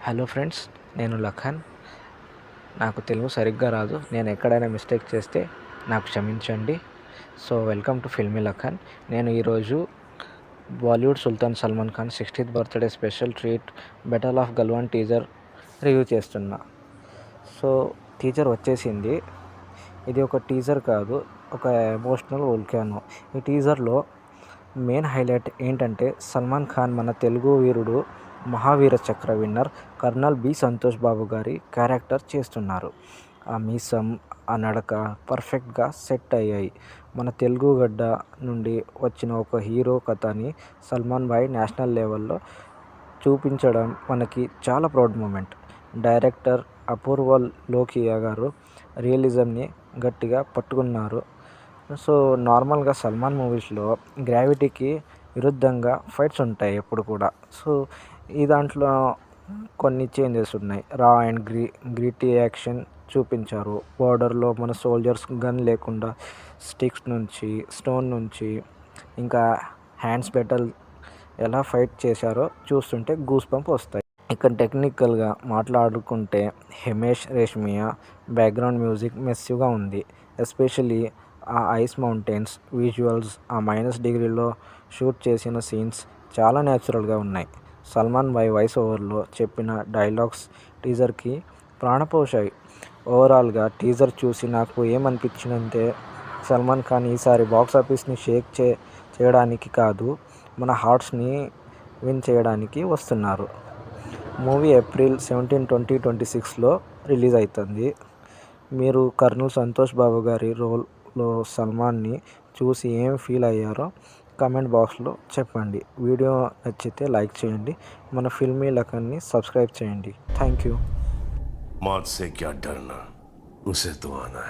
Hello friends, నేను లఖన్. నాకు తెలుగు సరిగ్గా రాదు. నేను ఎక్కడైనా మిస్టేక్ చేస్తే నాకు క్షమించండి. So welcome to filmy Lakhan. నేను ఈరోజు బాలీవుడ్ సుల్తాన్ Salman Khan 60th birthday special treat battle of Galwan teaser review చేస్తున్నా. సో టీజర్ వచ్చేసింది. ఇది ఒక టీజర్ కాదు, ఒక ఎమోషనల్ వోల్కానో. ఈ టీజర్లో మెయిన్ హైలైట్ ఏంటంటే సల్మాన్ ఖాన్ మన తెలుగు వీరుడు, మహావీర చక్ర winner colonel B Santosh Babu గారి క్యారెక్టర్ చేస్తున్నారు. ఆ మీసం, ఆ నడక పర్ఫెక్ట్గా సెట్ అయ్యాయి. మన తెలుగు గడ్డ నుండి వచ్చిన ఒక హీరో కథని సల్మాన్ భాయ్ నేషనల్ లెవెల్లో చూపించడం మనకి చాలా ప్రౌడ్ మూమెంట్. డైరెక్టర్ అపూర్వ లోకియా గారు రియలిజంని గట్టిగా పట్టుకున్నారు. సో నార్మల్గా సల్మాన్ మూవీస్లో గ్రావిటీకి విరుద్ధంగా ఫైట్స్ ఉంటాయి ఎప్పుడు కూడా. సో ఈ దాంట్లో కొన్ని చేంజెస్ ఉన్నాయి. రా అండ్ గ్రిటీ యాక్షన్ చూపించారు. బార్డర్లో మన సోల్జర్స్ గన్ లేకుండా స్టిక్స్ నుంచి, స్టోన్ నుంచి, ఇంకా హ్యాండ్స్ బెటల్ ఎలా ఫైట్ చేశారో చూస్తుంటే గూస్ బంప్ వస్తాయి. ఇక్కడ టెక్నికల్గా మాట్లాడుకుంటే హిమేష్ రేష్మియా బ్యాక్గ్రౌండ్ మ్యూజిక్ మెస్సివ్గా ఉంది. ఎస్పెషలీ ఆ ఐస్ మౌంటైన్స్ విజువల్స్, ఆ -డిగ్రీలో షూట్ చేసిన సీన్స్ చాలా న్యాచురల్గా ఉన్నాయి. సల్మాన్ భాయ్ వాయిస్ ఓవర్లో చెప్పిన డైలాగ్స్ టీజర్కి ప్రాణపోశాయి. ఓవరాల్గా టీజర్ చూసి నాకు ఏమనిపించిందంటే సల్మాన్ ఖాన్ ఈసారి బాక్సాఫీస్ని షేక్ చేయడానికి కాదు, మన హార్ట్స్ని విన్ చేయడానికి వస్తున్నారు. మూవీ April 17, 2026లో రిలీజ్ అవుతుంది. మీరు కర్నల్ సంతోష్ బాబు గారి రోల్లో సల్మాన్ని చూసి ఏం ఫీల్ అయ్యారో కామెంట్ బాక్స్లో చెప్పండి. వీడియో నచ్చితే లైక్ చేయండి. మన ఫిల్మీ లఖన్ని సబ్స్క్రైబ్ చేయండి. Thank you. मौत से क्या डरना, उसे तो आना है.